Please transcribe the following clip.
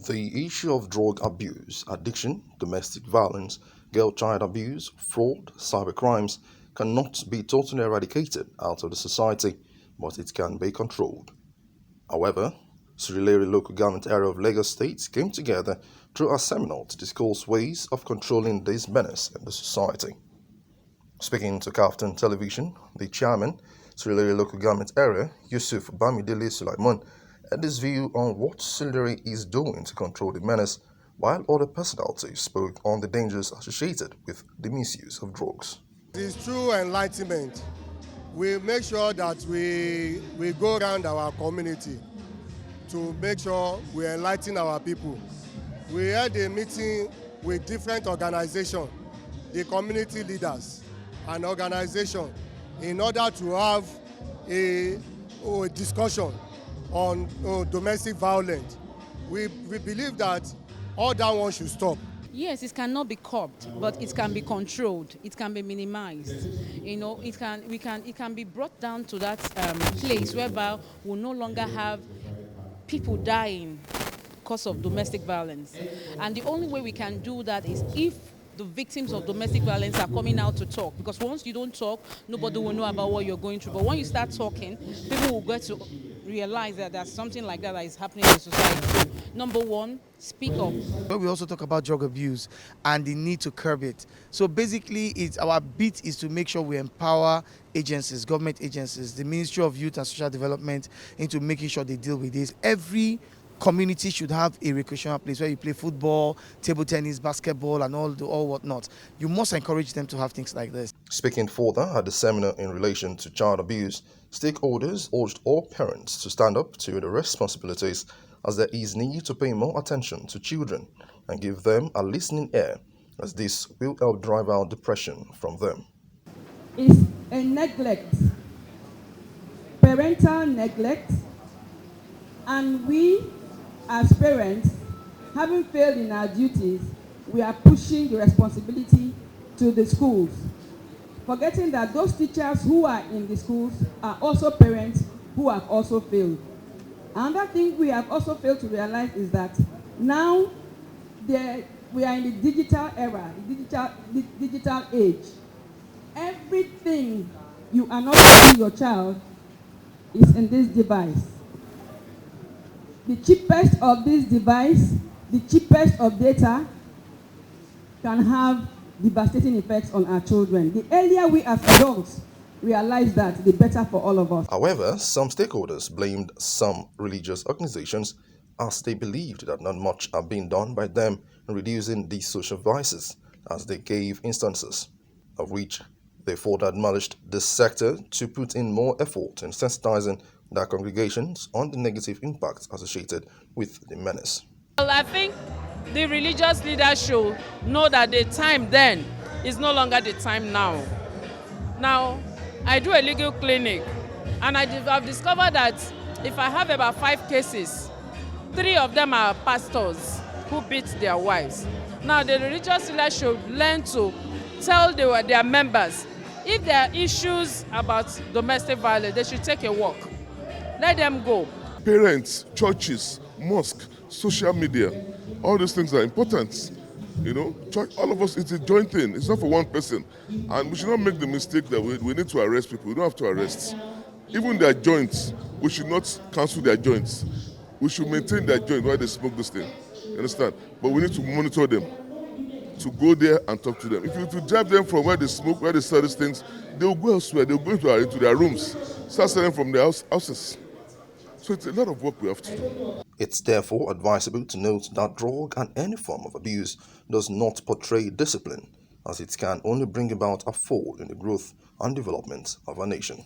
The issue of drug abuse, addiction, domestic violence, girl-child abuse, fraud, cybercrimes cannot be totally eradicated out of the society, but it can be controlled. However, Surulere local government area of Lagos State came together through a seminar to discuss ways of controlling this menace in the society. Speaking to KAFTAN television, the chairman, Surulere local government area, Yusuf Bamidele Sulaiman, had his view on what Surulere is doing to control the menace, while other personalities spoke on the dangers associated with the misuse of drugs. It is true enlightenment. We make sure that we go around our community to make sure we enlighten our people. We had a meeting with different organizations, the community leaders and organizations, in order to have a discussion on domestic violence. We believe that all that one should stop. Yes, it cannot be curbed, but it can be controlled. It can be minimized. It can be brought down to that place whereby we'll no longer have people dying because of domestic violence. And the only way we can do that is if the victims of domestic violence are coming out to talk, because once you don't talk, nobody will know about what you're going through. But when you start talking, people will get to realize that there's something like that is happening in society. So, number one, speak up. We also talk about drug abuse and the need to curb it. So basically, our bit is to make sure we empower agencies, government agencies, the Ministry of Youth and Social Development, into making sure they deal with this. Every community should have a recreational place where you play football, table tennis, basketball, and all whatnot. You must encourage them to have things like this. Speaking further at the seminar in relation to child abuse, stakeholders urged all parents to stand up to the responsibilities, as there is need to pay more attention to children and give them a listening ear, as this will help drive out depression from them. It's a neglect, parental neglect, and we as parents, having failed in our duties, we are pushing the responsibility to the schools, forgetting that those teachers who are in the schools are also parents who have also failed. Another thing we have also failed to realize is that now we are in the digital era, the digital age. Everything you are not teaching your child is in this device. The cheapest of this device, the cheapest of data, can have devastating effects on our children. The earlier we as adults realize that, the better for all of us. However, some stakeholders blamed some religious organizations, as they believed that not much are being done by them in reducing these social vices, as they gave instances of which they further admonished the sector to put in more effort in sensitizing their congregations on the negative impacts associated with the menace. Well, I think the religious leaders should know that the time then is no longer the time now. Now, I do a legal clinic, and I've discovered that if I have about 5 cases, 3 of them are pastors who beat their wives. Now, the religious leaders should learn to tell their members, if there are issues about domestic violence, they should take a walk. Let them go. Parents, churches, mosques, social media, all these things are important. You know, church, all of us, it's a joint thing. It's not for one person. And we should not make the mistake that we need to arrest people. We don't have to arrest. Even their joints, we should not cancel their joints. We should maintain their joint while they smoke this thing. You understand? But we need to monitor them, to go there and talk to them. If you drive them from where they smoke, where they sell these things, they will go elsewhere. They will go into their rooms, start selling from their houses. So it's a lot of work we have to do. It's therefore advisable to note that drug and any form of abuse does not portray discipline, as it can only bring about a fall in the growth and development of a nation.